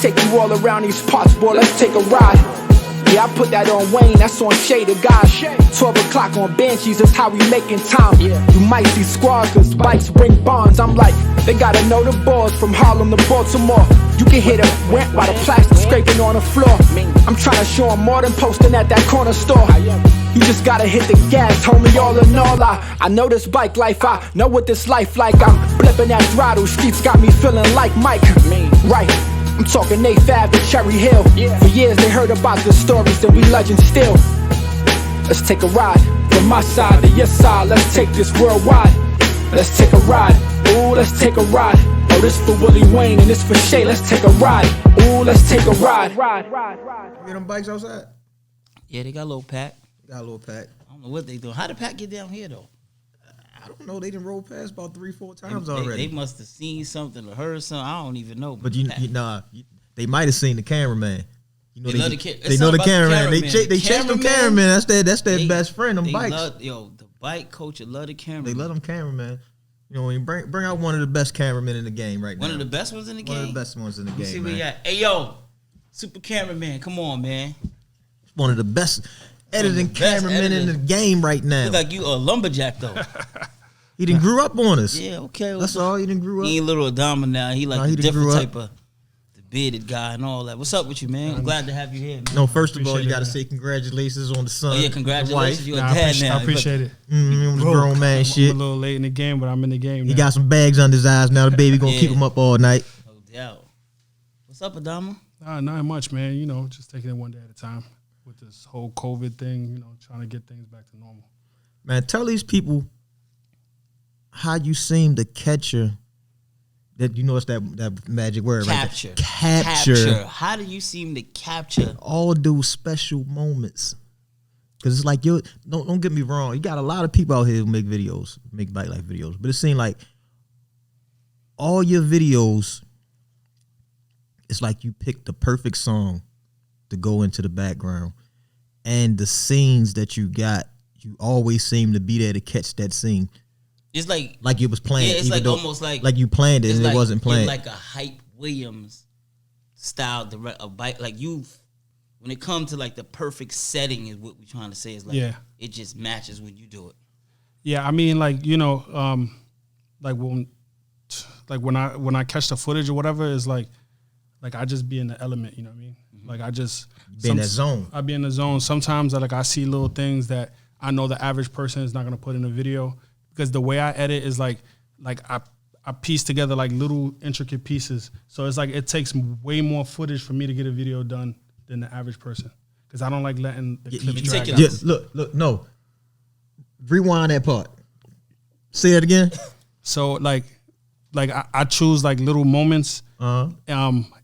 take you all around these parts, boy, let's take a ride. Yeah, I put that on Wayne, that's on Shade of God. 12 o'clock on Banshees, that's how we making time. You might see squads, cause bikes bring bonds. I'm like, they gotta know the balls from Harlem to Baltimore. You can hear the went by the plastic scraping on the floor. I'm trying to show them more than posting at that corner store. You just gotta hit the gas, homie, all in all. I know this bike life, I know what this life like. I'm flipping that throttle, streets got me feeling like Mike. Right, I'm talking Nate Fab to Cherry Hill. For years they heard about the stories and we legends still. Let's take a ride, from my side to your side. Let's take this worldwide. Let's take a ride, ooh, let's take a ride. Oh, this for Willie Wayne and this for Shay. Let's take a ride, ooh, let's take a ride. You get them bikes outside? Yeah, they got a little pack. Got a little pack. I don't know what they doing. How did pack get down here though? I don't know. They done rolled past about 3-4 times already. They must have seen something or heard something. I don't even know. But they might have seen the cameraman. You know, they know the cameraman. They chase them cameraman. That's their best friend. Them bikes. The bike culture love the cameraman. They love them cameraman. You know, bring out one of the best cameramen in the game right now. One of the best ones in the game. One of the best ones in the game. See where you at? Hey yo, super cameraman, come on, man. One of the best editing cameramen in the game right now. Look like you a lumberjack though. He done grew up on us. Yeah, okay. That's all. He done grew up. He ain't little Adama now. He like a different type of the bearded guy and all that. What's up with you, man? I'm glad to have you here, man. No, first of all, you got to say congratulations on the son. Oh yeah, congratulations. You're a dad now. I appreciate it. It was grown man shit. I'm a little late in the game, but I'm in the game now. He got some bags under his eyes now. The baby gonna keep him up all night. No doubt. What's up, Adama? Not much, man. You know, just taking it one day at a time with this whole COVID thing, you know, trying to get things back to normal. Man, tell these people how you seem to capture that. You know, it's that magic word, capture. Right? Capture. How do you seem to capture all those special moments? Because it's like, don't get me wrong, you got a lot of people out here who make videos, make bike life videos, but it seems like all your videos, it's like you picked the perfect song to go into the background, and the scenes that you got, you always seem to be there to catch that scene. It's like it was planned. Yeah, it's like almost like you planned it and it wasn't planned. It's like a Hype Williams style a bike. Like when it comes to like the perfect setting is what we're trying to say. Is like it just matches when you do it. Yeah, I mean, like, you know, like when I catch the footage or whatever, is like I just be in the element. You know what I mean? Mm-hmm. Like I just be in that zone. I be in the zone. Sometimes I see little things that I know the average person is not gonna put in a video. Because the way I edit is like I piece together like little intricate pieces. So it's like it takes way more footage for me to get a video done than the average person. Because I don't like letting the clips drag out. Yeah, look, no. Rewind that part. Say it again. So like I choose like little moments.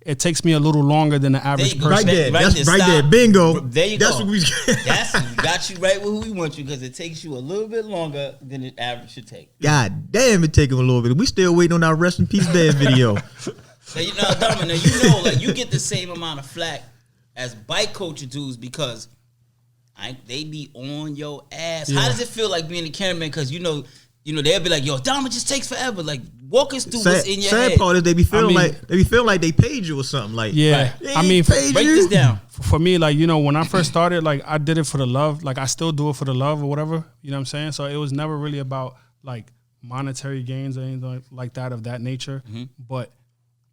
It takes me a little longer than the average person. Right there. That's right there. Bingo. There you That's go. What we got you right where we want you, because it takes you a little bit longer than the average should take. God damn, it take him a little bit. We still waiting on our rest in peace dad video. Now, you know, Adama, like you get the same amount of flack as bike culture dudes because they be on your ass. Yeah. How does it feel like being a cameraman? Because you know they'll be like, "Yo, Adama just takes forever." Like, walk us through what's in your head. Sad part is they be feeling like they paid you or something. Like, yeah, I mean, break this down. For me, like, you know, when I first started, like, I did it for the love. Like, I still do it for the love or whatever. You know what I'm saying? So it was never really about like monetary gains or anything like that of that nature. Mm-hmm. But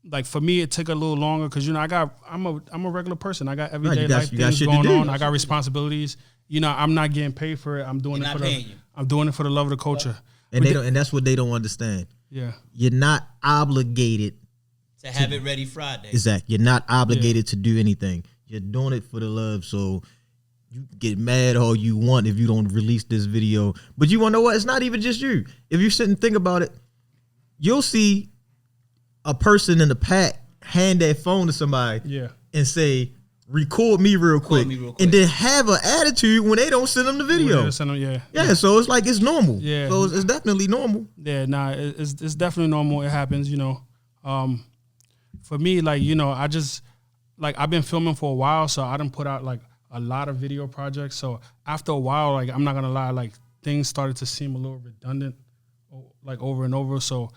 like for me, it took a little longer because, you know, I'm a regular person. I got everyday life things going on. I got responsibilities. You know, I'm not getting paid for it. I'm doing it for the love of the culture. And and that's what they don't understand. Yeah. You're not obligated to have it ready Friday. Exactly. You're not obligated to do anything. You're doing it for the love. So you get mad all you want if you don't release this video. But you want to know what? It's not even just you. If you sit and think about it, you'll see a person in the pack hand that phone to somebody and say, record me real quick. And then have an attitude when they don't send them the video. So it's like it's normal. Yeah. So it's definitely normal. Yeah, it's definitely normal. It happens, you know. For me, like, you know, I just like I've been filming for a while, so I done put out like a lot of video projects. So after a while, like I'm not gonna lie, like things started to seem a little redundant, like over and over. So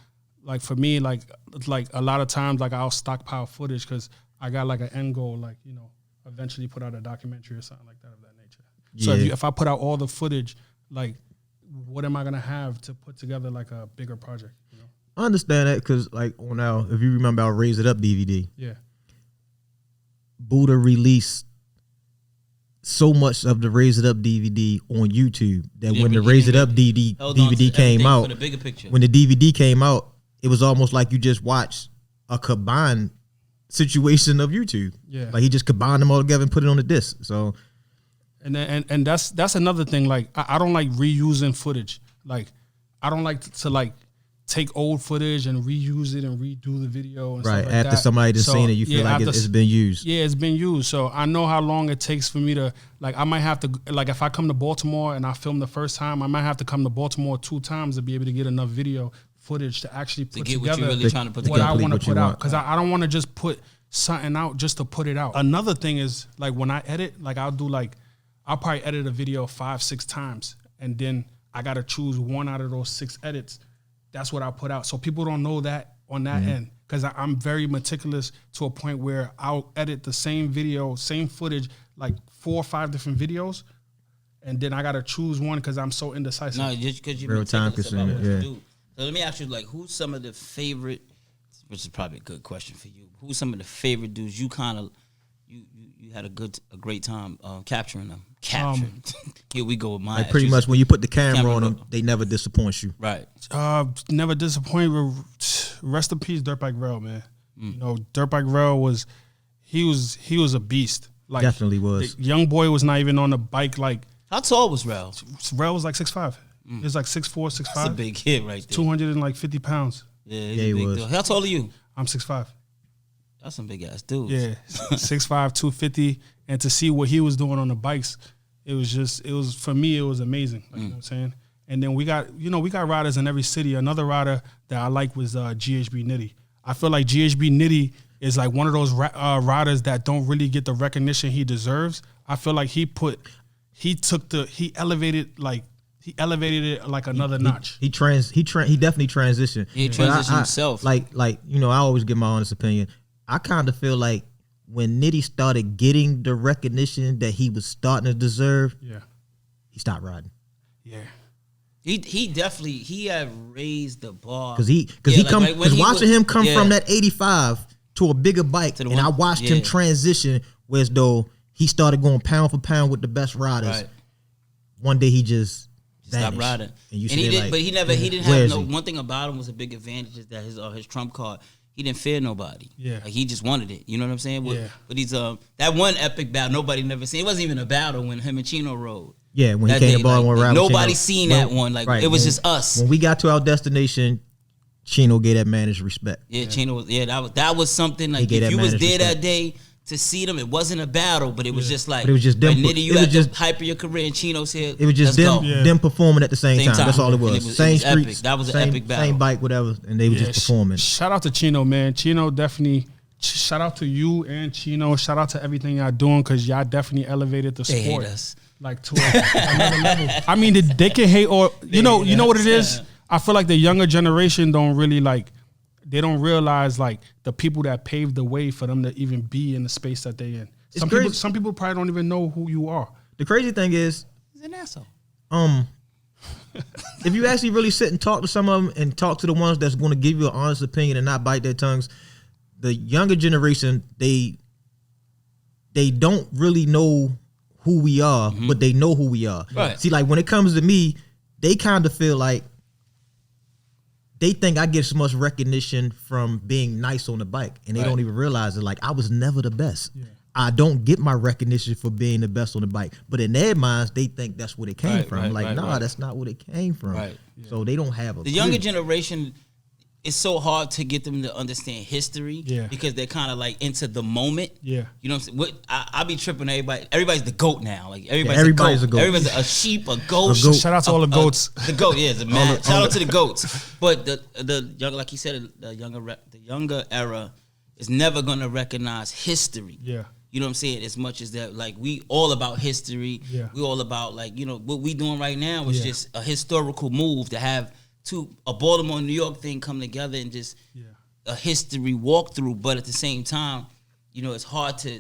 like for me, like a lot of times, like I'll stockpile footage because I got like an end goal, like, you know, eventually put out a documentary or something like that of that nature. So if I put out all the footage, like, what am I gonna have to put together like a bigger project? You know? I understand that because, like, on our, if you remember our Raise It Up DVD, Yeah. Butta released so much of the Raise It Up DVD on YouTube that when the Raise It Up DVD came out, for the bigger picture. when the DVD came out, it was almost like you just watched a combined situation of YouTube. Yeah. Like he just combined them all together and put it on the disc. So, And that's another thing. Like I don't like reusing footage. Like I don't like to like take old footage and reuse it and redo the video and right stuff like after that. somebody just seen it, you feel like it's been used. Yeah, it's been used. So I know how long it takes for me to, like, I might have to, like, if I come to Baltimore and I film the first time, I might have to come to Baltimore 2 times to be able to get enough video footage to actually put get together what you're really trying to put what I together. want What to you put out. want. Because I don't want to just put something out just to put it out. Another thing is, like, when I edit, like, I'll probably edit a video 5-6 times, and then I got to choose one out of those 6 edits. That's what I put out. So people don't know that on that end, because I'm very meticulous to a point where I'll edit the same video, same footage, like 4 or 5 different videos, and then I got to choose one because I'm so indecisive. No, just because you're Real time meticulous about consuming, what yeah. you do. So let me ask you, like, who's some of the favorite, which is probably a good question for you, who's some of the favorite dudes you kind of, you had a great time capturing them? Capturing. Here we go with mine. Like pretty much when you put the camera on them, they never disappoint you. Right. Never disappointed. Rest in peace, Dirtbag Rel, man. You know, Dirtbag Rel was a beast. Like, Definitely was. The young boy was not even on the bike. Like, How tall was Rel? Rel was like 6'5". He was like 6'4", 6'5". That's a big hit right there. 250 pounds. Yeah, he's Yeah, a he big was. deal. How tall are you? I'm 6'5". That's some big ass dudes. Yeah, 6'5", 250, and to see what he was doing on the bikes, for me, it was amazing. Like, you know what I'm saying? And then we got riders in every city. Another rider that I like was GHB Nitty. I feel like GHB Nitty is like one of those riders that don't really get the recognition he deserves. I feel like he elevated it like another notch. He definitely transitioned. He But transitioned himself. Like you know, I always give my honest opinion. I kind of feel like when Nitty started getting the recognition that he was starting to deserve, he stopped riding. Yeah. He definitely had raised the bar Because watching him come from that 85 to a bigger bike, and I watched him transition, whereas though he started going pound for pound with the best riders. Right. One day he just stopped vanished. riding, And you and he said, did, like, but he didn't where have is no. he? One thing about him was a big advantage is that his trump card. He didn't fear nobody. Yeah. Like he just wanted it. You know what I'm saying? Yeah. But he's that one epic battle nobody never seen. It wasn't even a battle when him and Chino rode. Yeah, when he That came day, to Baltimore, like, ride with nobody Chino. seen that one. Like it was just us. When we got to our destination, Chino gave that man his respect. Yeah, Chino was. Yeah, that was something like gave if that you man was his there respect. that day to see them, it wasn't a battle, but it was just like. But it was just them- Like, Nitty, you it was had just- the hype of your career, and Chino's here. It was just let's them, go. them performing at the same, Same time. time. That's all it And was. it was Same epic. streets. That was an same, epic battle. Same bike, whatever, and they were just performing. Shout out to Chino, man. Chino definitely. Shout out to you and Chino. Shout out to everything y'all doing, because y'all definitely elevated the They sport hate us. like to another level. I mean, they can hate, or you know what it is. I feel like the younger generation don't really like. They don't realize like the people that paved the way for them to even be in the space that they in. Some people probably don't even know who you are. The crazy thing is, He's an asshole. if you actually really sit and talk to some of them and talk to the ones that's going to give you an honest opinion and not bite their tongues, the younger generation, they don't really know who we are, but they know who we are. Right. See, like when it comes to me, they kind of feel like they think I get so much recognition from being nice on the bike, and they don't even realize it. Like I was never the best. Yeah. I don't get my recognition for being the best on the bike, but in their minds, they think that's where it came from. That's not where it came from. Right. So they don't have a. The younger generation, it's so hard to get them to understand history because they're kind of like into the moment. Yeah. You know what I'm saying? I be tripping everybody. Everybody's the goat now. Like everybody's, everybody's a goat. a goat. Everybody's a sheep, a goat. Shout out to all the goats. The goat, yeah, it's a man. Shout out to the goats. But the young, like you said, the younger era is never gonna recognize history. Yeah. You know what I'm saying? As much as that, like we all about history. Yeah. We all about like, you know, what we doing right now is just a historical move to have a Baltimore, New York thing come together and just a history walkthrough. But at the same time, you know, it's hard to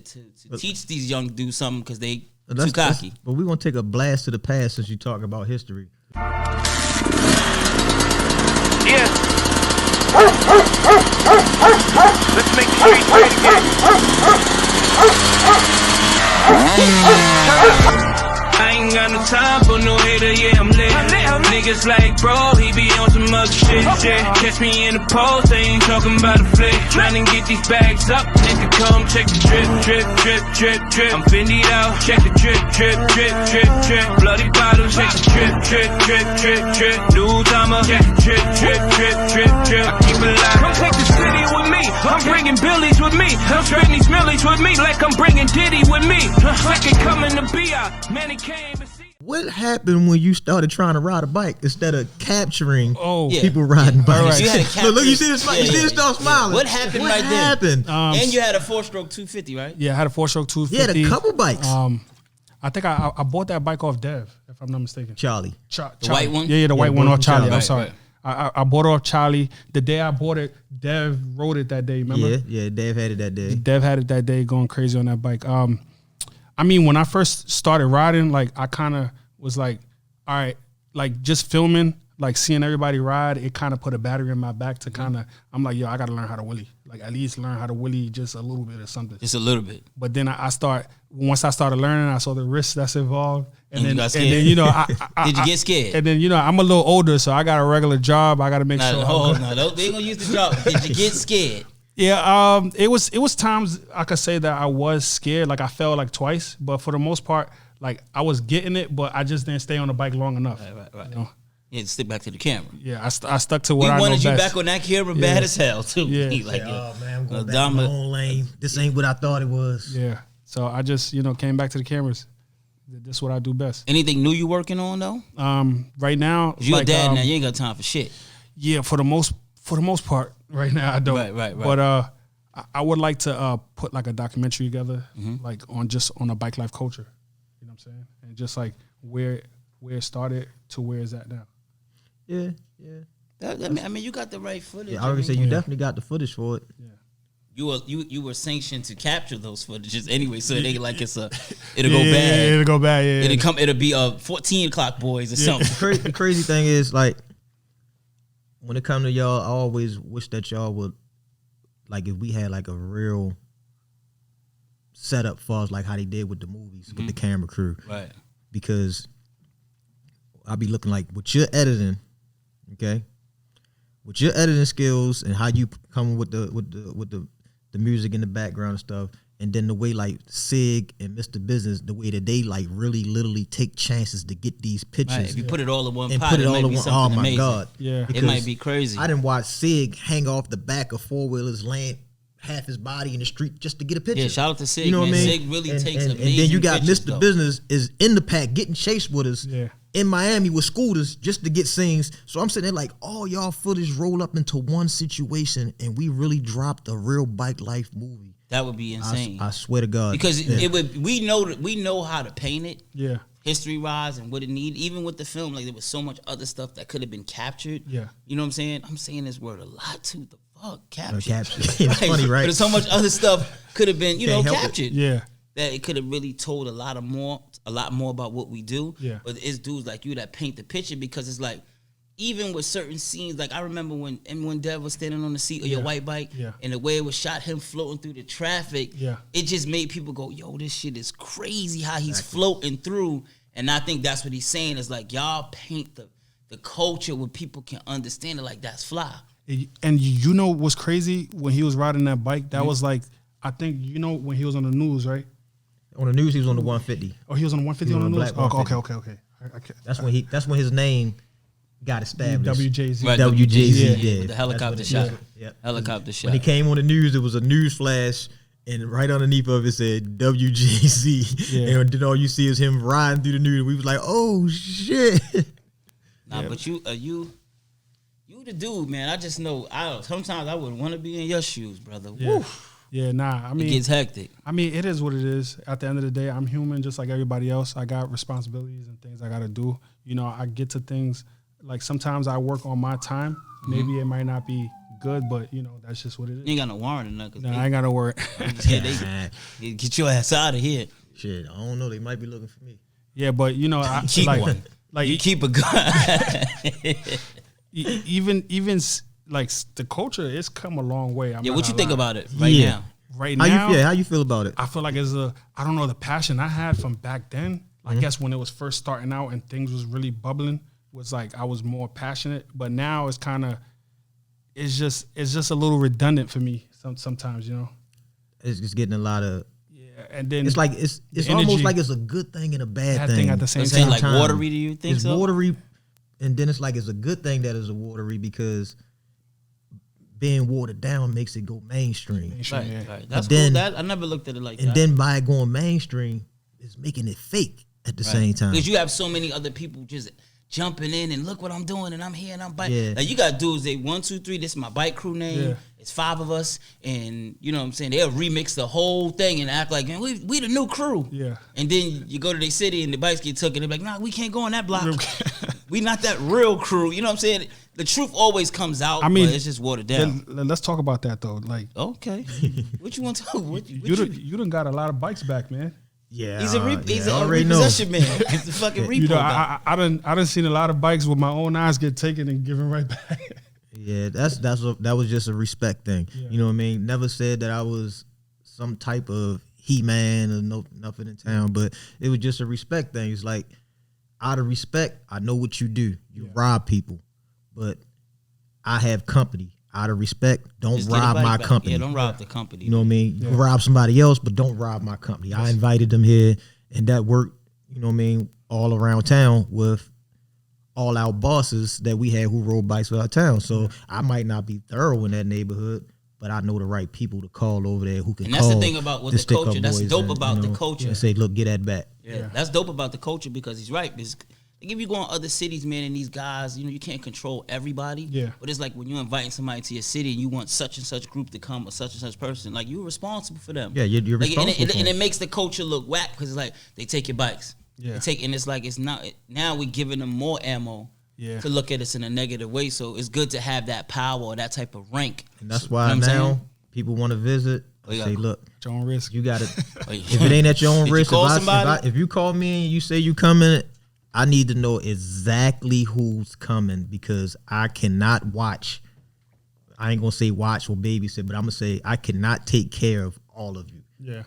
teach these young dudes something because they too That's- cocky. But we're gonna take a blast to the past since you talk about history. Yeah. Let's make the streets great again. I ain't got no time for no hater, yeah, I'm lit. Niggas like, bro, he be on some other shit. Catch me in the post, they ain't talking about a flick. Trying to get these bags up, nigga, come check the drip, drip, drip, drip, drip. I'm Fendi'd out, check the drip, drip, drip, drip, drip. Bloody bottles, check the drip, drip, drip, drip, drip. New Adama, check the drip, drip, drip, drip, drip. I keep it live. Come take the city with me, I'm bringing Billies with me. I'm spending these millies with me like I'm bringing Diddy with me. Second coming to be out, man, he came and see. What happened when you started trying to ride a bike instead of capturing Yeah. people riding bikes? You had to Look, you see this? capture- You see this dog smiling. What happened What right there? happened? And you had a 4-stroke 250, right? Yeah, I had a 4-stroke You 250. had a couple bikes. I think I bought that bike off Dev, if I'm not mistaken. Charlie. The white one? Yeah, the white bought one it off from Charlie. Charlie. I'm Right, sorry. right. I bought it off Charlie. The day I bought it, Dev rode it that day. Remember? Yeah, Dave had it that day. Dev had it that day, going crazy on that bike. I mean, when I first started riding, like I kind of was like, all right, like just filming, like seeing everybody ride, it kind of put a battery in my back to kind of. I'm like, yo, I got to learn how to wheelie. Like at least learn how to wheelie just a little bit or something. Just a little bit. But then once I started learning, I saw the risks that's involved. And you got scared. And then, you know, Did you get scared? And then, you know, I'm a little older, so I got a regular job. I got to make sure. They ain't gonna use the job. Did you get scared? Yeah, it was times I could say that I was scared. Like I fell like twice, but for the most part, like I was getting it, but I just didn't stay on the bike long enough. Right. You know? Yeah, stick back to the camera. Yeah, I stuck to what We I know wanted you best. back on that camera bad as hell too. Yeah. He like, Oh man, I'm going back Adama- to my own lane. This ain't what I thought it was. Yeah, so I just came back to the cameras. This is what I do best. anything new you working on though? Right now, 'Cause you like, a dad now, you ain't got time for shit. yeah, for the most part, right now I don't. Right. But I would like to put like a documentary together, Mm-hmm. like on a bike life culture. You know what I'm saying? And just like where it started to where it's at now. Yeah. I mean, you got the right footage. I would say you definitely got the footage for it. You were sanctioned to capture those footages anyway, so they like it'll go Yeah, bad. it'll go bad. Yeah, It'll be 14 o'clock boys or something. The crazy thing is, like, when it comes to y'all, I always wish that y'all would, like, if we had like a real setup for us, like how they did with the movies with the camera crew, Right. because I'll be looking like with your editing, okay, with your editing skills and how you come with the music in the background and stuff, and then the way like Sig and Mr. Business, the way that they like really literally take chances to get these pictures. Right. If you put it all in one and pot, put it all might in be one. something Oh my amazing. god! Yeah. It Because might be crazy. I didn't watch Sig hang off the back of 4-wheelers, land half his body in the street just to get a picture. Yeah, shout out to Sig, You know man. what I mean? Sig really and, takes and then amazing you got pictures, Mr. though. Business is in the pack getting chased with us Yeah. in Miami with scooters just to get scenes. So I'm sitting there like, all y'all footage roll up into one situation, and we really dropped a real bike life movie. That would be insane. I swear to God, because Yeah. it would. We know how to paint it. Yeah. History wise and what it need. Even with the film, like there was so much other stuff that could have been captured. Yeah. You know what I'm saying? I'm saying this word a lot too. The fuck captured. captured. It's funny, right? But there's so much other stuff could have been, Can't help it. captured. Yeah. That it could have really told a lot more about what we do. Yeah. But it's dudes like you that paint the picture, because it's like, even with certain scenes, like I remember when Dev was standing on the seat of your white bike, Yeah. and the way it was shot, him floating through the traffic, Yeah. it just made people go, yo, this shit is crazy how he's floating through. And I think that's what he's saying is like, y'all paint the culture where people can understand it, like that's fly. And you know what's crazy? When he was riding that bike, that was like, I think, when he was on the news, right? On the news, he was on the 150. Oh, he was on the 150 He was on the on news? Black Oh, 150. okay. That's when his name got established. WJZ. Right. WJZ Yeah, did. with the helicopter That's what it- shot. Yep. Helicopter shot. When he came on the news, it was a news flash, and right underneath of it said WJZ. Yeah. And then all you see is him riding through the news. We was like, oh shit. Nah, but you the dude, man. I just know. Sometimes I would want to be in your shoes, brother. Yeah. Woo. Yeah, nah. I It mean, gets hectic. it is what it is. At the end of the day, I'm human just like everybody else. I got responsibilities and things I got to do. I get to things, like sometimes I work on my time. Maybe it might not be good, but you know that's just what it is. You ain't got no warrant or nothing. Nah, I ain't got no word. They get your ass out of here. Shit, I don't know. They might be looking for me. Yeah, but you know, I Keep like one. like You keep a gun. even like the culture, it's come a long way. Yeah, what you think about it right now? Right How now, how you feel about it? I feel like I don't know, the passion I had from back then. I Mm-hmm. guess when it was first starting out and things was really bubbling, was like I was more passionate. But now it's just a little redundant for me sometimes, you know. It's just getting a lot of. Yeah, and then It's like it's the almost energy- like it's a good thing and a bad Bad thing at the same It's saying time. like watery. Do you think It's so? watery, and then it's like it's a good thing that it's a watery because being watered down makes it go mainstream. Right, Yeah. right. That's then- cool. I never looked at it like And that. then by it going mainstream, it's making it fake at the same time. Because you have so many other people just jumping in and look what I'm doing and I'm here and I'm biking. Yeah. Like you got dudes that 1, 2, 3. This is my bike crew name. Yeah. It's 5 of us, and you know what I'm saying. They'll remix the whole thing and act like, man, we the new crew. Yeah. And then you go to their city and the bikes get took and they're like, nah, we can't go on that block. We not that real crew. You know what I'm saying? The truth always comes out. I mean, but it's just watered down. let's talk about that though. Like Okay. What you want to talk? you done got a lot of bikes back, man. Yeah, He's a I already know. repossession man. He's the fucking repo You know, guy. I done seen a lot of bikes with my own eyes get taken and given right back. Yeah, that was just a respect thing. Yeah. You know what I mean? Never said that I was some type of he-man or nothing in town, but it was just a respect thing. It's like, out of respect, I know what you do. You rob people, but I have company. Out of respect, don't Just get it rob back my back. company. Yeah, don't rob the company. You know what I mean? You can rob somebody else, but don't rob my company. I invited them here, and that worked, you know what I mean, all around town with all our bosses that we had who rode bikes for our town. So I might not be thorough in that neighborhood, but I know the right people to call over there who can And that's the call thing about with the the stick-up culture. That's boys dope and, about you the know, culture. and say, look, get that back. Yeah, that's dope about the culture because he's right. Because like if you go in other cities, man, and these guys, you know, you can't control everybody. Yeah. But it's like when you're inviting somebody to your city and you want such and such group to come or such and such person, like you're responsible for them. Yeah, you're Like, responsible and for it them. makes the culture look whack because it's like they take your bikes. Yeah. They take, and it's like it's not now we're giving them more ammo. Yeah. To look at us in a negative way, so it's good to have that power or that type of rank. And that's You know why what I'm now saying? people want to visit. I yeah. say, look, At your own risk. you got it. Oh, yeah. If it ain't at your own Did you risk, call somebody? if you call me and you say you coming, I need to know exactly who's coming because I cannot watch. I ain't gonna say watch or babysit, but I'm gonna say I cannot take care of all of you. Yeah.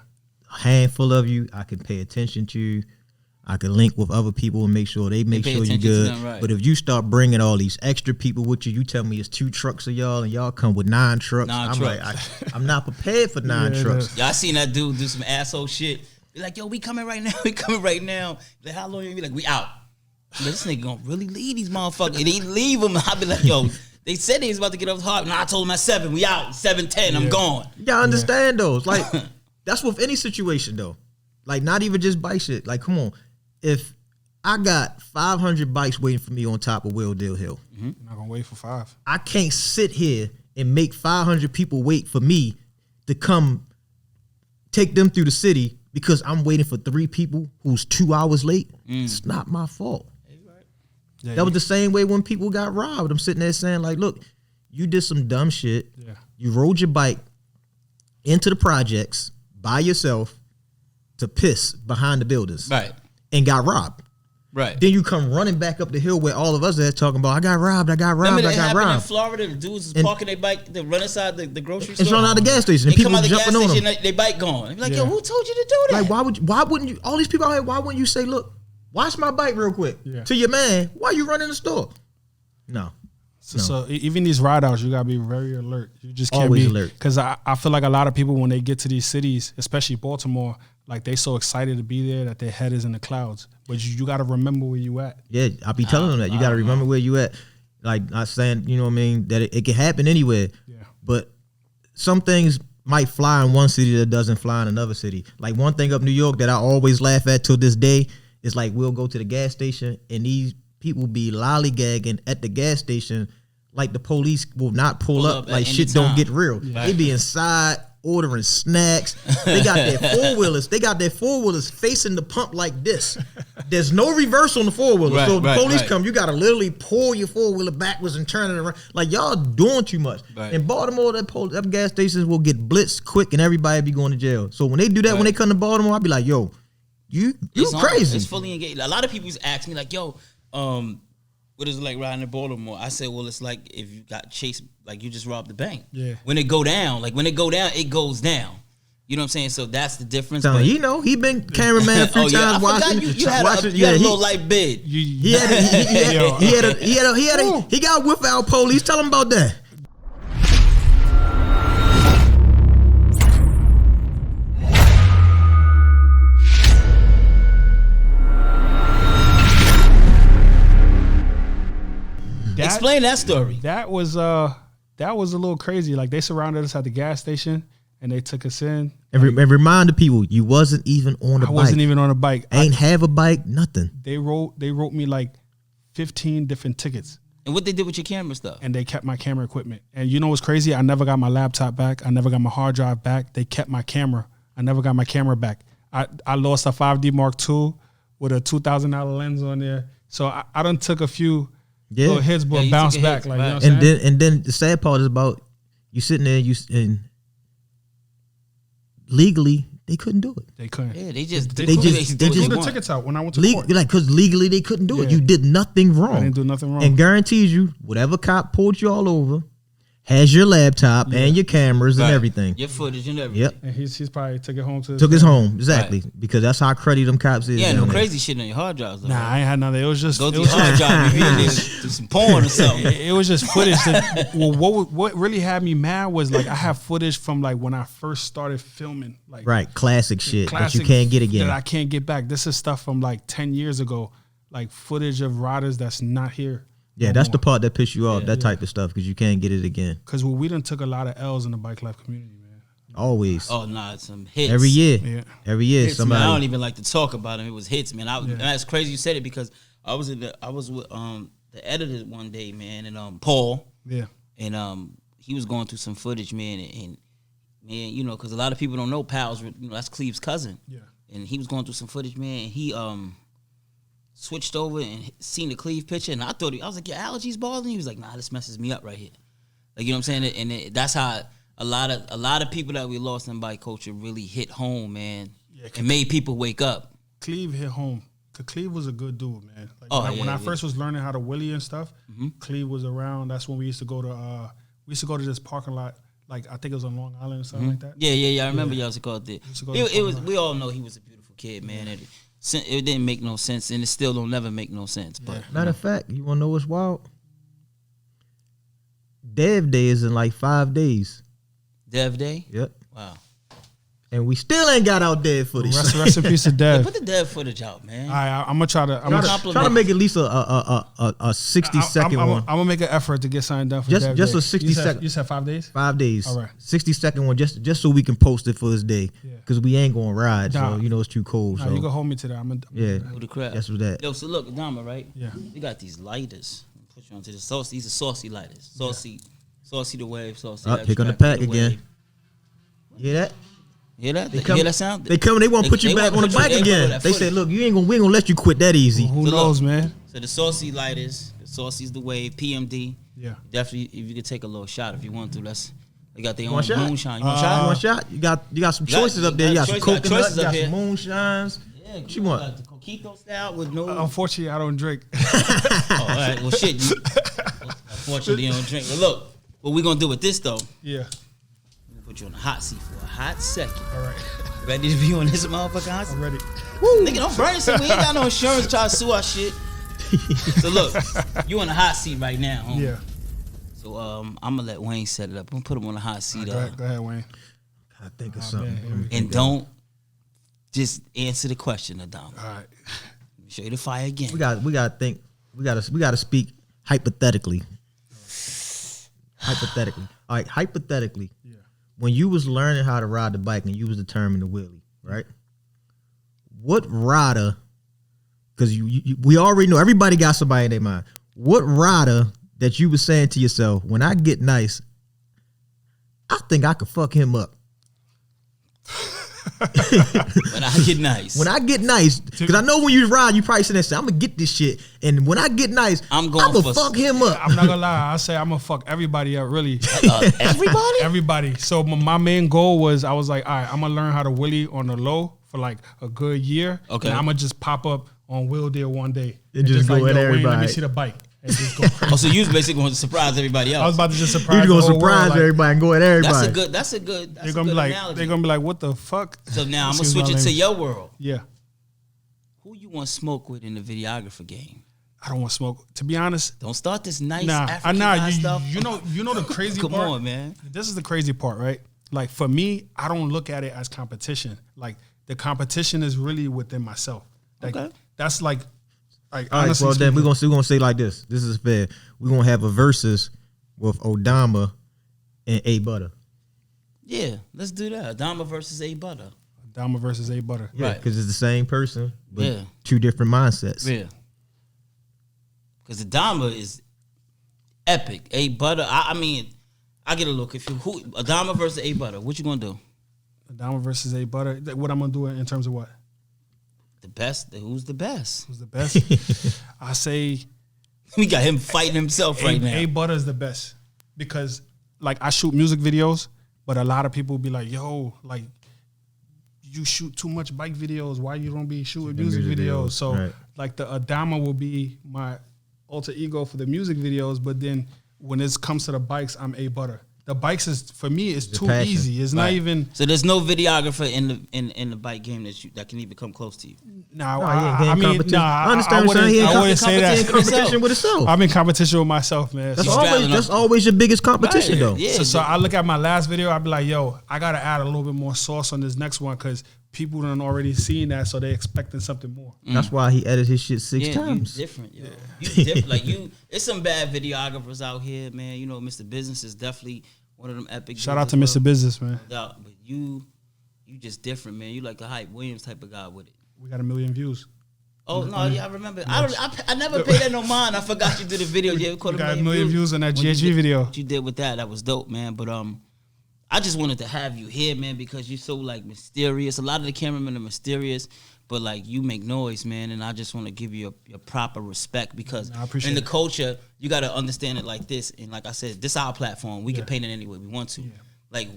A handful of you, I can pay attention to. I can link with other people and make sure they make pay sure you're attention to good. them, right. But if you start bringing all these extra people with you, you tell me it's 2 trucks of y'all and y'all come with 9 trucks. 9 I'm trucks. like, I'm not prepared for 9 Yeah, trucks. Y'all seen that dude do some asshole shit. Be like, yo, we coming right now. We coming right now. Like, how long you be like, we out. But this nigga gonna really leave these motherfuckers. And he leave them. I be like, yo, they said they was about to get off the hard. No, I told him at 7. We out. 7:10. I'm gone. Y'all understand those. Like, that's with any situation though. Like, not even just bike shit. Like, come on. If I got 500 bikes waiting for me on top of Willdale Hill, I'm not gonna wait for 5. I can't sit here and make 500 people wait for me to come take them through the city because I'm waiting for 3 people who's 2 hours late. It's not my fault. Yeah, That was the same way when people got robbed. I'm sitting there saying, like, look, you did some dumb shit. Yeah. You rode your bike into the projects by yourself to piss behind the buildings. Right. And got robbed. Right. Then you come running back up the hill where all of us are talking about, I got robbed, I got robbed, Remember I that got happened in robbed. Florida? The dudes is And- parking their bike, they run inside the grocery store. And run out of the gas station. They And people come out of the gas jumping on station, them. they bike gone. They be like, yo, Yeah. who told you to do that? Like, why wouldn't you, all these people out here, why wouldn't you say, look, watch my bike real quick Yeah. to your man, why you running the store? No. So even these ride outs, you gotta be very alert. You just can't Always be alert. because I feel like a lot of people when they get to these cities, especially Baltimore, like they so excited to be there that their head is in the clouds. But you got to remember where you at. Yeah, I be telling them that. You got to remember where you at. Like, not saying, you know what I mean, that it can happen anywhere. Yeah. But some things might fly in one city that doesn't fly in another city. Like, one thing up New York that I always laugh at till this day is, like, we'll go to the gas station and these people be lollygagging at the gas station like the police will not pull up like at shit any don't time. get real. They be inside ordering snacks. They got their four-wheelers. They got their four-wheelers facing the pump like this. There's no reverse on the four-wheeler. Right, so if the right, police right. come, you got to literally pull your four-wheeler backwards and turn it around. Like, y'all doing too much. Right. In Baltimore, them gas stations will get blitzed quick and everybody be going to jail. So when they do that, when they come to Baltimore, I'll be like, yo, you It's on. crazy. It's fully engaged. A lot of people ask me like, "Yo, what is it like riding in Baltimore?" I said, "Well, it's like if you got chased, like you just robbed the bank. Yeah. When it go down, it goes down. You know what I'm saying? So that's the difference. So, but- you know, he been cameraman a few oh yeah, I times forgot watching. you had watching, a he- little light bid. He got without police. Tell him about that. Explain that story. That was a little crazy. Like they surrounded us at the gas station and they took us in. And remind the people, you wasn't even on the bike. I wasn't even on a bike. Ain't have a bike, nothing. They wrote me like 15 different tickets. And what they did with your camera stuff? And they kept my camera equipment. And you know what's crazy? I never got my laptop back. I never got my hard drive back. They kept my camera. I never got my camera back. I lost a 5D Mark II with a $2,000 lens on there. So I done took a few little hits, but you bounced took a back. hit, Like, right. you know what I'm saying? And then the sad part is about you sitting there, and legally they couldn't do it. They couldn't. Yeah, they just They do just the want. tickets out when I went to court. Like, because legally they couldn't do it. Yeah. You did nothing wrong. I didn't do nothing wrong. And guarantees you, whatever cop pulled you all over, has your laptop and your cameras and Right. everything. Your footage and everything. Yep. And he's probably took it home to Took his home, exactly. Because that's how cruddy them cops is. Yeah, down no there. crazy shit on your hard drives though. Nah, I ain't had nothing. It was just Go it to was your hard drive, you do some porn or something. It was just footage. What really had me mad was like I have footage from like when I first started filming, like Right, classic shit that you classic can't get again. That I can't get back. This is stuff from like 10 years ago, like footage of riders that's not here. Yeah, that's the part that pisses you off, that type of stuff, because you can't get it again. Because we done took a lot of L's in the bike life community, man. Always. Oh nah, some hits. Every year. Yeah. Every year, Hits, somebody. man. I don't even like to talk about them. It was hits, man. And that's crazy you said it because I was with the editor one day, man, and Paul. Yeah. And he was going through some footage, man, and man, you know, because a lot of people don't know Pal's, you know, that's Cleve's cousin. Yeah. And he was going through some footage, man, and he switched over and seen the Cleve picture, and I was like, your allergies bothering you? He was like, nah, this messes me up right here. Like, you know what I'm saying? And that's how a lot of people that we lost in bike culture really hit home, man, and made people wake up. Cleve hit home. Cause Cleve was a good dude, man. Like when I first was learning how to wheelie and stuff, Cleve was around. That's when we used to go to this parking lot. Like I think it was on Long Island or something like that. Yeah. I remember y'all used to go out there. It was. Park. We all know he was a beautiful kid, man. And it didn't make no sense, and it still don't never make no sense. But Matter of fact, you want to know what's wild? Dev Day is in like 5 days. Dev Day. Yep. Wow. And we still ain't got out dead footage. Rest in peace to Dev. Put the Dev footage out, man. I'm gonna try to. Try to make at least a 60-second one. I'm gonna make an effort to get something done for Just- Dev just Day. a 60 You said- second- You said 5 days. 5 days. All right. 60-second one, just so we can post it for his day. Yeah. Because we ain't gonna ride, Nah. so you know it's too cold. Nah, so you can hold me to that. yeah, Who the crap? that's what that. Yo, so look, Adama, right? Yeah. We got these lighters. Put you onto the sauce. These are saucy lighters. Saucy the wave. Saucy. Up, here come the extract pack the wave. again. You hear that? Hear that? They You come- hear that sound? They come. They want to put you They back wanna on the put you- bike they wanna again. that They footage. said, "Look, we ain't gonna let you quit that easy." Who So knows, look. man? So the saucy lighters, the saucy's the wave, PMD. Yeah. Definitely, if you could take a little shot if you want to. They got their own want a shot? moonshine. You want a You shot? want a shot? You got some You got- choices up there. You got some choice- got coconuts, choices you up got here. some moonshines. Yeah, What you want? Like the coquito style with no. Unfortunately, I don't drink. Oh, all right. Well, shit. Unfortunately, you don't drink. But look, what we gonna do with this though? Yeah. We put you on the hot seat for a hot second. All right. Ready to be on this motherfucker hot seat? I'm ready. Nigga, don't burn us. We ain't got no insurance to try to sue our shit. So look, you on the hot seat right now, homie. Yeah. So I'm gonna let Wayne set it up. I'm gonna put him on the hot seat, Go ahead, Wayne. I think of Oh, something. man. and don't just answer the question, Adama. All right. Let me show you the fire again. We got to think. We got to speak hypothetically. Hypothetically. All right. Hypothetically. Yeah. When you was learning how to ride the bike and you was determined to wheelie, right? What rider? Because we already know everybody got somebody in their mind. What rider that you was saying to yourself, when I get nice, I think I could fuck him up? When I get nice. When I get nice, because I know when you ride, you probably say that, I'm gonna get this shit. And when I get nice, I'm gonna fuck him up. I'm not gonna lie. I say I'm gonna fuck everybody up, really. Everybody? Everybody. So my main goal was, I was like, all right, I'm gonna learn how to wheelie on the low for like a good year. Okay. And I'm gonna just pop up on Wheel Deal one day And just go like, at Wayne, let me everybody. see the bike. And just go crazy. Oh, so you was basically going to surprise everybody else. I was about to just surprise. You're gonna the whole surprise world, like, everybody and go at everybody. That's a good They're gonna be like, analogy. they're gonna be like, what the fuck? So now I'm gonna Excuse switch my it to language. your world. Yeah, Who you want to smoke with in the videographer game? I don't want to smoke. To be honest, Don't start this nice nah, African guy stuff. you know the crazy Come part. on, man. This is the crazy part, right? Like for me, I don't look at it as competition. Like the competition is really within myself. Like Okay. that's like All right, honestly well then speaking, we're gonna say like this. This is fair. We're gonna have a versus with Adama and A Butta. Yeah, let's do that. Adama versus A Butta. Adama versus A Butta. Yeah, Right. because it's the same person, but Yeah. two different mindsets. Yeah. Because Adama is epic. A Butta, I mean, I get a little confused. Who Adama versus A Butta? What you gonna do? Adama versus A Butta. What I'm gonna do in terms of what? The best? Who's the best? Who's the best? I say We got him fighting himself right now. A Butta is the best because like I shoot music videos, but a lot of people be like, yo, like you shoot too much bike videos. Why you don't be shooting music videos? So right. like the Adama will be my alter ego for the music videos, but then when it comes to the bikes, I'm A Butta. The bikes is for me is too passion. easy. It's not Right. even So there's no videographer in the bike game that can even come close to you. nah. Nah, I mean, competition. nah. I understand what you're saying. He I wouldn't say competition in that. with competition with itself. I'm in competition with myself, man. That's So- always your biggest competition, Right. though. Yeah. So I look at my last video, I'd be like, yo, I gotta add a little bit more sauce on this next one because people done already seen that, so they expecting something more. That's why he edited his shit six Yeah, times. you different, yo. You different. Like you, it's some bad videographers out here, man. You know, Mr. Business is definitely one of them epic. Shout dudes out to as well. Mr. Business, man. No doubt. But you just different, man. You like the Hype Williams type of guy with it. We got 1 million views. Oh no, yeah, I remember. I never paid that no mind. I forgot you did the video. Yeah, We got 1 million views on that When you GHG did- video. What you did with that was dope, man. But I just wanted to have you here, man, because you're so like mysterious. A lot of the cameramen are mysterious, but like you make noise, man. And I just want to give you your proper respect because I appreciate in the it. culture, you got to understand it like this. And like I said, this is our platform. We can Yeah. paint it any way we want to. Like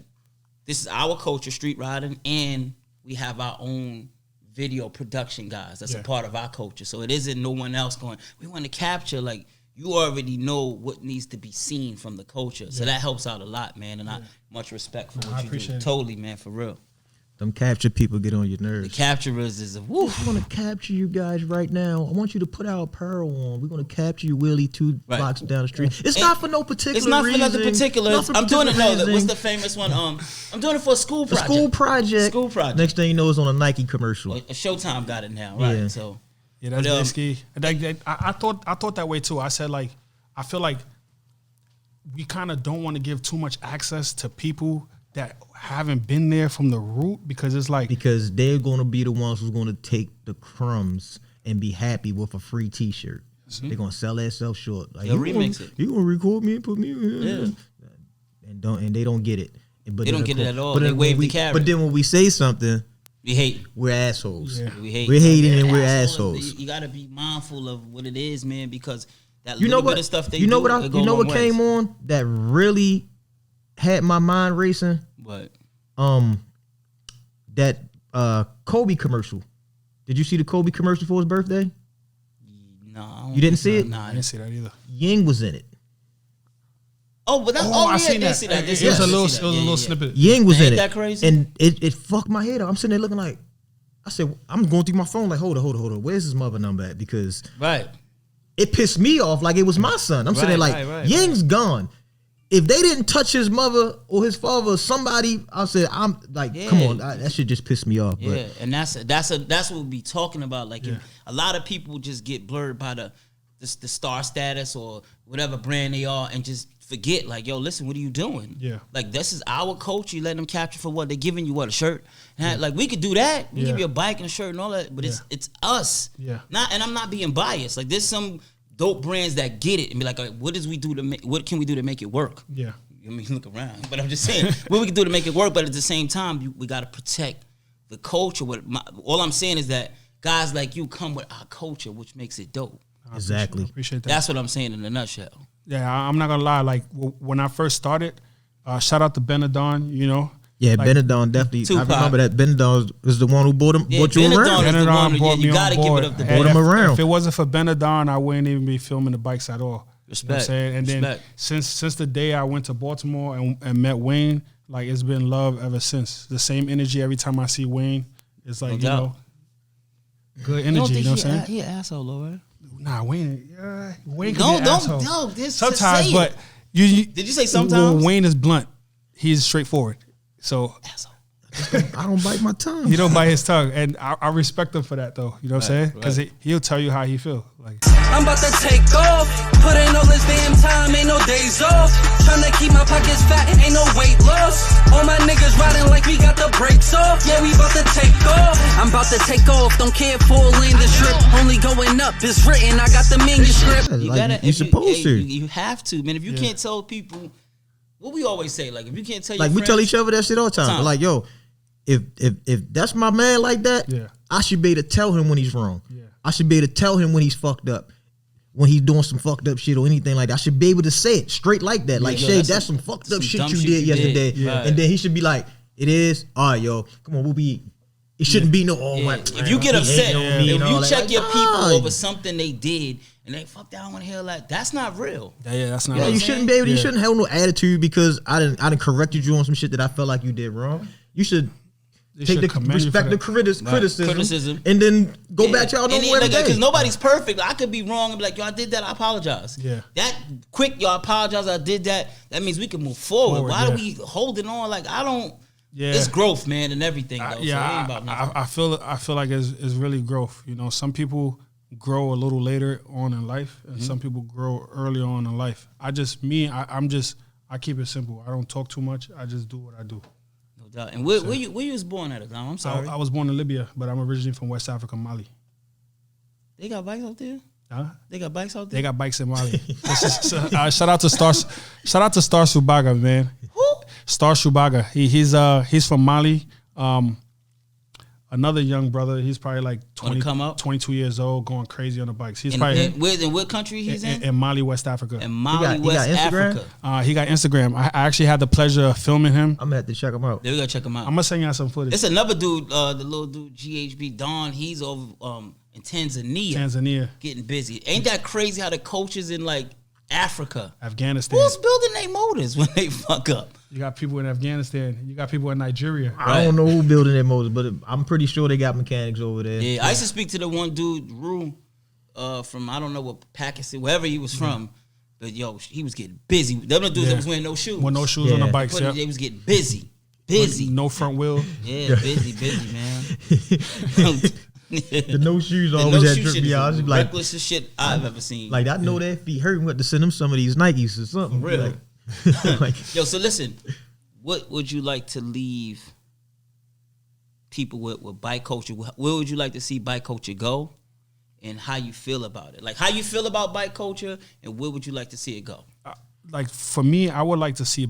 this is our culture, street riding, and we have our own video production guys. That's a Yeah. part of our culture. So it isn't no one else going, we want to capture. Like you already know what needs to be seen from the culture. So that helps out a lot, man. And I much respect for I what you do. appreciate it. Totally, man, for real. Them capture people get on your The nerves. capturers is a woo. I want to capture you guys right now. I want you to put our apparel on. We're going to capture you, Willie, 2 Right. blocks down the street. It's And not for no particular It's not reason. for nothing particular. Not for I'm doing it. particular No, what's reason. the famous one? I'm doing it for a school A project. school project. School project. Next thing you know, it's on a Nike commercial. A Showtime got it now, right? Yeah. So Yeah, that's But, risky. I thought that way too. I said like, I feel like we kind of don't want to give too much access to people that haven't been there from the root because it's like Because they're going to be the ones who's going to take the crumbs and be happy with a free T-shirt. They're going to sell that self short. Like, They'll you gonna- remix it. You going to record me and put me in? And they don't get it. But They don't then, get it of at all. but They then wave when the we- carrot. But then when we say something, we hate. we're assholes. Yeah. We hate. We're hating and we're Assholes. assholes. You got to be mindful of what it is, man, because that You know little what? bit of stuff they You know do, what? it go You know a what long came ways. on that really had my mind racing. What? That Kobe commercial. Did you see the Kobe commercial for his birthday? No. You didn't see it? Nah, I didn't see that either. Ying was in it. Oh, but that's I yeah, seen they that. see that. It They was see a that. little, They see that. it was a Yeah, little yeah. snippet. Ying was Ain't in it. that crazy? And it fucked my head up. I'm sitting there looking like, I said, I'm going through my phone like, hold on. Where's his mother number at? Because Right. it pissed me off like it was my son. I'm sitting there like, Right, Ying's gone. If they didn't touch his mother or his father or somebody, I said, I'm like, come Yeah. on, that shit just pissed me off. Yeah, and that's what we be talking about. Like if a lot of people just get blurred by the star status or whatever brand they are, and just forget. Like, yo, listen, what are you doing? Yeah. like this is our culture. You letting them capture for what? They giving you what, a shirt? And like we could do that. We Yeah. give you a bike and a shirt and all that, but it's us. Yeah. Not, and I'm not being biased. Like there's some dope brands that get it and be like, what can we do to make it work? Yeah. I mean, look around. But I'm just saying, what we can do to make it work. But at the same time, we got to protect the culture. All I'm saying is that guys like you come with our culture, which makes it dope. Exactly. Appreciate that. That's what I'm saying in a nutshell. Yeah, I'm not gonna lie. Like when I first started, shout out to Benadon. You know. Yeah, like, Benadon definitely. Tupac. I remember that Benadon was the one who brought you Benadon around. is the Benadon one. brought me You on gotta give board. it up to And Brought him around. If it wasn't for Benadon, I wouldn't even be filming the bikes at all. Respect. You know what I'm saying? And then Respect. since the day I went to Baltimore and met Wayne, like it's been love ever since. The same energy every time I see Wayne. It's like, No you doubt. know, good You don't energy. You think know what I'm saying? he an asshole, Lord? Nah, Wayne can be an asshole. Don't. Just Sometimes, say but it. you Did you say sometimes? Wayne is blunt. He's straightforward. So Asshole. I don't bite my tongue. he don't bite his tongue, and I respect him for that, though. You know what I'm saying? Because he'll tell you how he feel. Like I'm about to take off. Put in all this damn time, ain't no days off. Tryna keep my pockets fat, ain't no weight loss. All my niggas riding like we got the brakes off. Yeah, we about to take off. I'm about to take off. Don't care if full land the strip. Only going up, it's written. I got the manuscript. You Like, gotta. you if supposed to. You have to, man. If you can't tell people, what we always say, like if you can't tell Like your we tell friends- each other that shit all the time. Time. Like, yo, if that's my man like that, Yeah. I should be able to tell him when he's wrong. Yeah. I should be able to tell him when he's fucked up. When he's doing some fucked up shit or anything like that. I should be able to say it straight like that. Like, yo, Shay, that's that's some- some fucked some up shit dumb you shit did you yesterday. did. Yeah. And then he should be like, it is, all right, yo, come on, we'll be, it shouldn't be no, oh, Yeah. man, If you get he upset, hating on me if and all you that. check Like, your people nah. over something they did and they fuck that, I don't want to hear like that's not real. yeah, that's not. Yeah, right. you shouldn't be able. You Yeah. shouldn't have no attitude because I didn't corrected you on some shit that I felt like you did wrong. You should They take should the commend you respect for the that. Criticism. and then go back to y'all And normal every day. because nobody's perfect. I could be wrong and be like, yo, I did that. I apologize. Yeah. That quick, y'all apologize. I did that. That means we can move forward. Why yeah. do we holding on? Like I don't. Yeah. It's growth, man, and everything. Though. So it ain't Yeah, about nothing. I feel like it's really growth. You know, some people grow a little later on in life, and some people grow early on in life. I keep it simple. I don't talk too much. I just do what I do. No doubt. And where you was born at, Adama? I'm sorry. I was born in Libya, but I'm originally from West Africa, Mali. They got bikes out there. Huh? They got bikes out there. They got bikes in Mali. Shout out to Star Subaga, man. Who? Star Subaga. He's from Mali. Another young brother. He's probably like Wanna come out? 22 years old, going crazy on the bikes. He's In probably what country he's in? in Mali, West Africa. In Mali, he got West Instagram? Africa. He got Instagram. I actually had the pleasure of filming him. I'm gonna have to check them out. There we go. Check him out. I'm gonna send you some footage. It's another dude, the little dude, GHB Don. He's over in Tanzania, Tanzania, getting busy. Ain't that crazy how the coaches in like Africa? Afghanistan. Who's building their motors when they fuck up? You got people in Afghanistan. You got people in Nigeria. I don't know who building their motors, but I'm pretty sure they got mechanics over there. Yeah, I used to speak to the one dude, Rue, from I don't know what Pakistan, wherever he was from. But yo, he was getting busy. Them the dudes that was wearing no shoes. With no shoes on the Yeah. bikes. Yeah. They was getting busy. Busy. No front wheel. Yeah, busy, man. The no shoes The always no had shoe tripped shit me is out. I the was like, recklessest shit I've ever seen. like I know their feet hurt. We have to send them some of these Nikes or something. For real. Like, like, Yo, so listen, what would you like to leave people with bike culture? Where would you like to see bike culture go, and how you feel about it? Like how you feel about bike culture, and where would you like to see it go? Like for me, I would like to see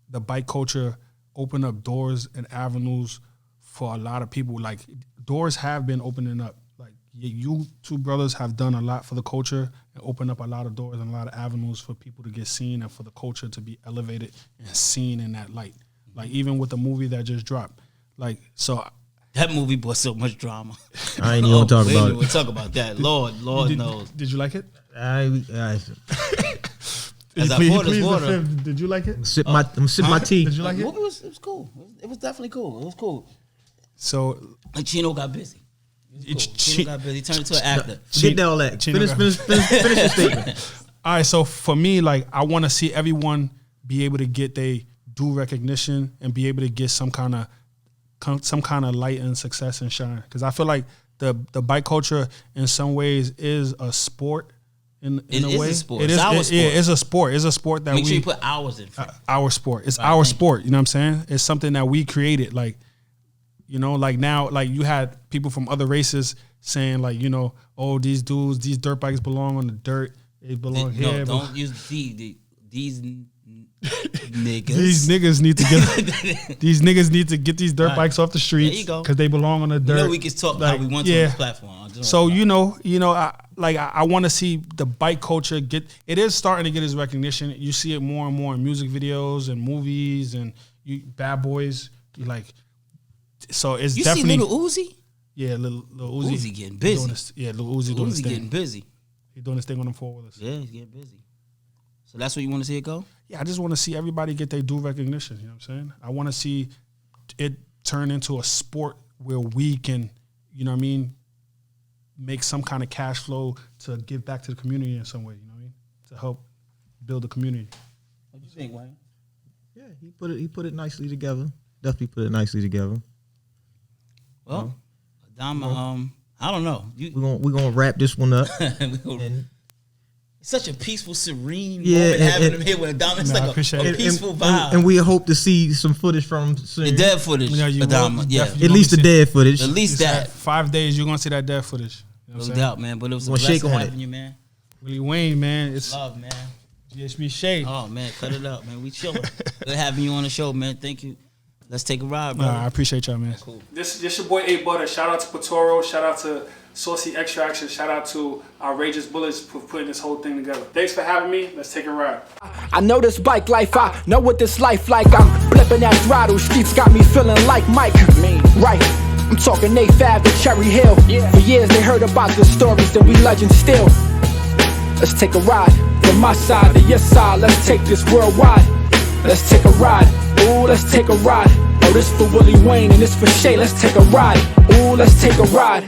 the bike culture open up doors and avenues for a lot of people. Like doors have been opening up. Like you two brothers have done a lot for the culture and opened up a lot of doors and a lot of avenues for people to get seen and for the culture to be elevated and seen in that light. Like even with the movie that just dropped. Like so That movie brought so much drama. I ain't even gonna talk wait a about minute, it. We'll talk about that. Lord knows. Did you like it? As I Please- pour this please water. defend. Did you like it? I'm sip my tea. Did you like The it? movie it was cool. It was definitely cool. It was cool. So Like Chino got busy. Cool. Ch- Chino got busy. He turned into an actor. Forget all that. Chino Finish your statement. all right, so for me, like I want to see everyone be able to get their due recognition and be able to get some kind of light and success and shine. Because I feel like the bike culture in some ways is a sport. In It a is way, a sport. It It's is. our Yeah, sport. it's a sport. It's a sport that Make we sure you put hours in front. our sport. It's Right, our thank sport. You know what I'm saying? It's something that we created. Like, you know, like now, like you had people from other races saying, like, you know, oh, these dudes, these dirt bikes belong on the dirt. They belong No, here. don't use these Niggas. These niggas need to get these niggas need to get these dirt bikes off the streets. There you go. Because they belong on the dirt. You know we can talk how we want to on this platform. So I want to see the bike culture get. It is starting to get its recognition. You see it more and more in music videos and movies and Bad Boys. So it's definitely. You see Lil Uzi? Yeah, Lil Uzi. Uzi getting busy. Lil Uzi doing his thing. Getting busy. He's doing his thing on them 4-wheelers. Yeah, he's getting busy. So that's where you want to see it go? Yeah, I just want to see everybody get their due recognition. You know what I'm saying? I want to see it turn into a sport where we can, you know what I mean, make some kind of cash flow to give back to the community in some way. You know what I mean? To help build the community. What do you think, Wayne? Yeah, he put it nicely together. Definitely put it nicely together. Well, Adama, I don't know. We're gonna wrap this one up. It's such a peaceful, serene moment having him here with Adama. It's like a peaceful vibe. And we hope to see some footage from soon. The dead footage, Adama. Yeah, at least the dead footage. At least that. 5 days, you're gonna see that dead footage. You know no doubt, man. But it was a blessing having you, man. Willie Wayne, man. It's love, man. GHB Shade. Oh man, cut it up, man. We chilling. Good having you on the show, man. Thank you. Let's take a ride, bro. I appreciate y'all, man. Cool. This your boy A Butta. Shout out to Potoro. Shout out to Saucy Extraction. Shout out to Outrageous Bullets for putting this whole thing together. Thanks for having me. Let's take a ride. I know this bike life. I know what this life like. I'm flipping that throttle. Streets got me feeling like Mike. Right. I'm talking Nate Fab to Cherry Hill. For years they heard about the stories and we legends still. Let's take a ride from my side to your side. Let's take this worldwide. Let's take a ride. Ooh, let's take a ride. Oh, this for Willie Wayne and this for Shay. Let's take a ride. Ooh, let's take a ride.